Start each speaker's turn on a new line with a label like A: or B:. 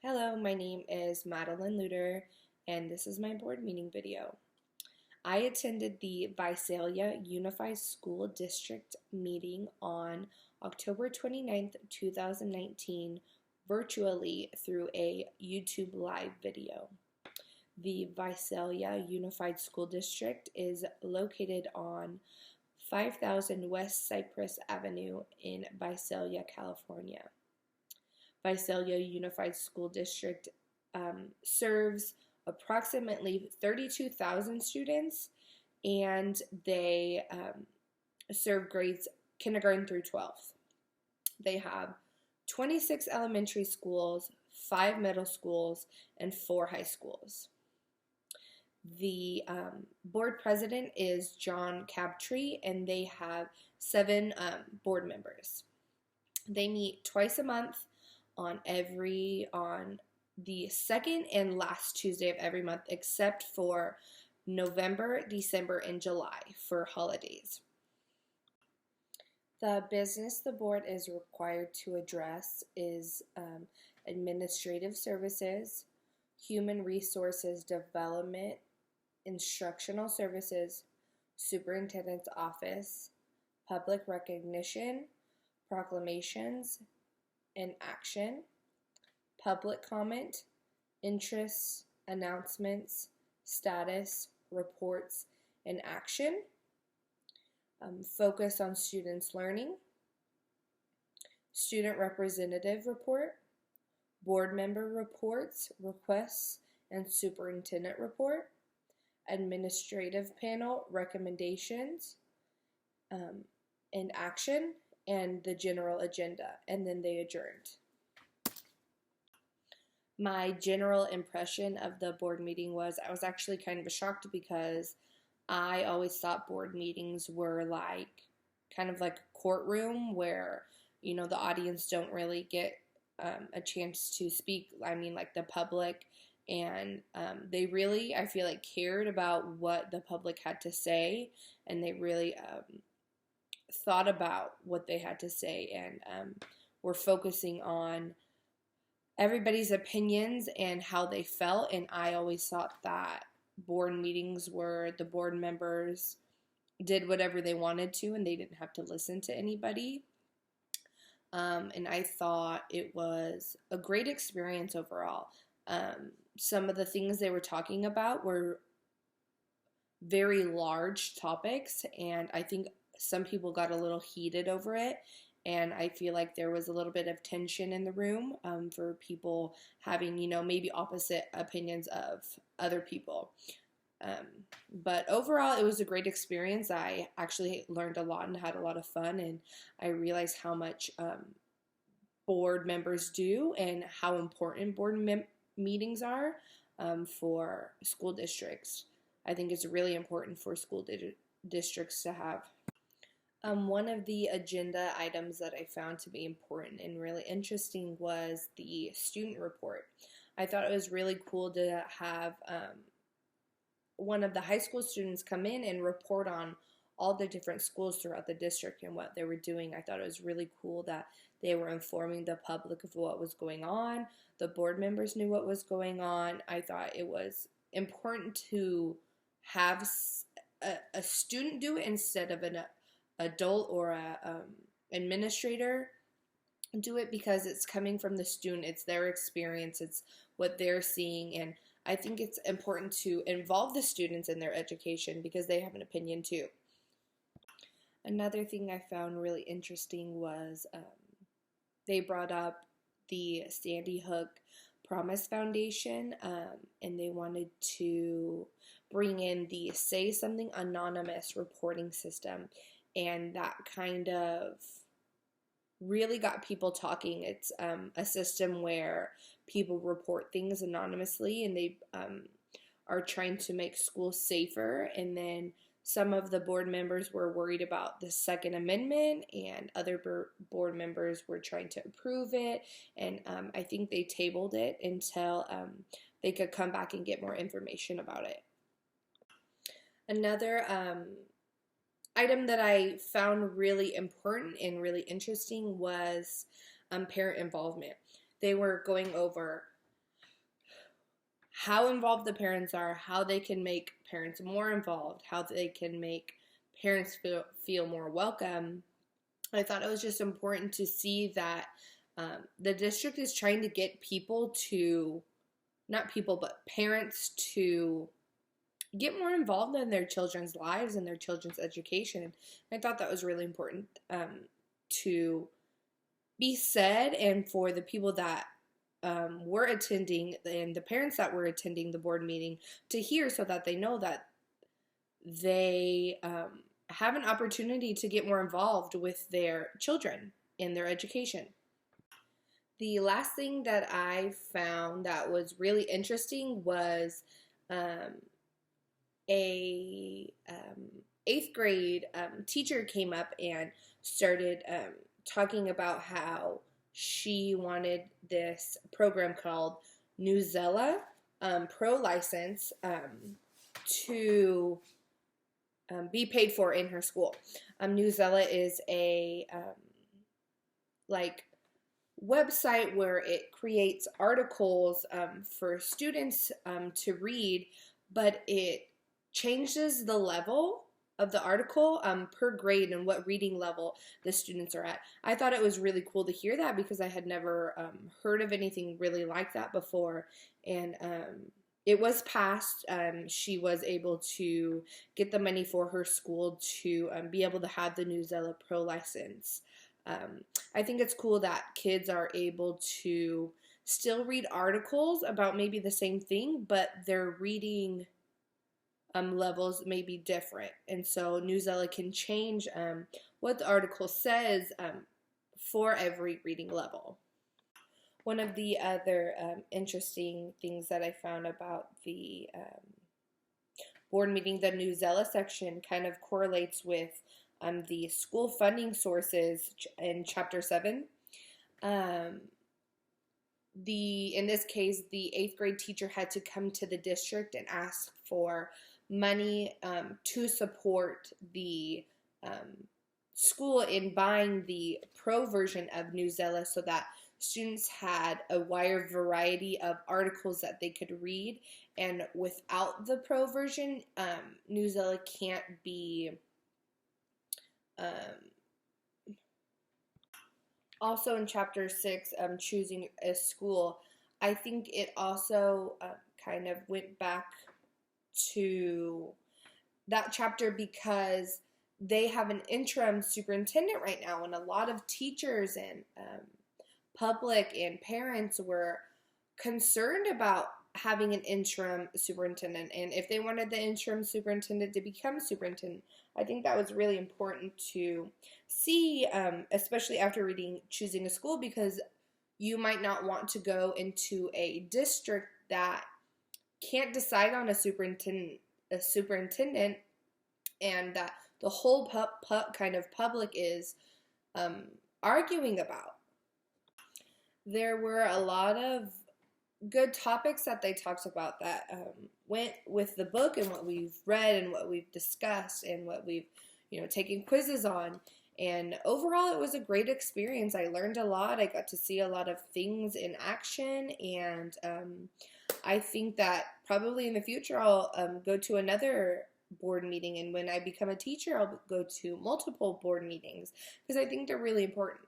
A: Hello, my name is Madeline Luter, and this is my board meeting video. I attended the Visalia Unified School District meeting on October 29th, 2019, virtually through a YouTube live video. The Visalia Unified School District is located on 5000 West Cypress Avenue in Visalia, California. Visalia Unified School District serves approximately 32,000 students, and they serve grades kindergarten through 12th. They have 26 elementary schools, 5 middle schools, and 4 high schools. The board president is John Cabtree, and they have 7 board members. They meet twice a month on the second and last Tuesday of every month, except for November, December, and July for holidays. The business the board is required to address is administrative services, human resources development, instructional services, superintendent's office, public recognition, proclamations and action, public comment, interests, announcements, status, reports, and action, focus on students' learning, student representative report, board member reports, requests, and superintendent report, administrative panel recommendations, and action, and the general agenda, and then they adjourned. My general impression of the board meeting was I was actually kind of shocked because I always thought board meetings were kind of like a courtroom where, the audience don't really get a chance to speak. I mean, like the public, and they really, I feel like, cared about what the public had to say, and they really thought about what they had to say, and were focusing on everybody's opinions and how they felt. And I always thought that board meetings were the board members did whatever they wanted to and they didn't have to listen to anybody. And I thought it was a great experience overall. Some of the things they were talking about were very large topics, and I think some people got a little heated over it, and I feel like there was a little bit of tension in the room for people having, maybe opposite opinions of other people. But overall, it was a great experience. I actually learned a lot and had a lot of fun, and I realized how much board members do and how important board meetings are for school districts. I think it's really important for school districts to have. One of the agenda items that I found to be important and really interesting was the student report. I thought it was really cool to have one of the high school students come in and report on all the different schools throughout the district and what they were doing. I thought it was really cool that they were informing the public of what was going on. The board members knew what was going on. I thought it was important to have a student do it instead of an adult or a administrator do it, because it's coming from the student, it's their experience, it's what they're seeing, and I think it's important to involve the students in their education because they have an opinion too. Another thing I found really interesting was they brought up the Sandy Hook Promise Foundation, and they wanted to bring in the Say Something Anonymous reporting system. And that kind of really got people talking. It's a system where people report things anonymously, and they are trying to make schools safer. And then some of the board members were worried about the Second Amendment, and other board members were trying to approve it. And I think they tabled it until they could come back and get more information about it. Another item that I found really important and really interesting was parent involvement. They were going over how involved the parents are, how they can make parents more involved, how they can make parents feel more welcome. I thought it was just important to see that the district is trying to get people to, not people, but parents to get more involved in their children's lives and their children's education. I thought that was really important to be said, and for the people that were attending and the parents that were attending the board meeting to hear, so that they know that they have an opportunity to get more involved with their children in their education. The last thing that I found that was really interesting was a eighth grade teacher came up and started talking about how she wanted this program called Newsella Pro License to be paid for in her school. Newsella is a website where it creates articles for students to read, but it changes the level of the article per grade and what reading level the students are at. I thought it was really cool to hear that because I had never heard of anything really like that before, and it was passed. She was able to get the money for her school to be able to have the Newsella Pro license. I think it's cool that kids are able to still read articles about maybe the same thing, but their reading levels may be different. And so Newsella can change what the article says for every reading level. One of the other interesting things that I found about the board meeting, the Newsella section kind of correlates with the school funding sources in Chapter 7. In this case, the 8th grade teacher had to come to the district and ask for money to support the school in buying the pro version of Newsella so that students had a wider variety of articles that they could read. And without the pro version, Newsella can't be also in Chapter 6, choosing a school, I think it also kind of went back to that chapter because they have an interim superintendent right now, and a lot of teachers and public and parents were concerned about having an interim superintendent, and if they wanted the interim superintendent to become superintendent. I think that was really important to see, especially after reading Choosing a School, because you might not want to go into a district that can't decide on a superintendent, and that the whole kind of public is arguing about. There were a lot of good topics that they talked about that went with the book and what we've read and what we've discussed and what we've taken quizzes on. And overall, it was a great experience. I learned a lot. I got to see a lot of things in action, and I think that probably in the future I'll go to another board meeting, and when I become a teacher I'll go to multiple board meetings because I think they're really important.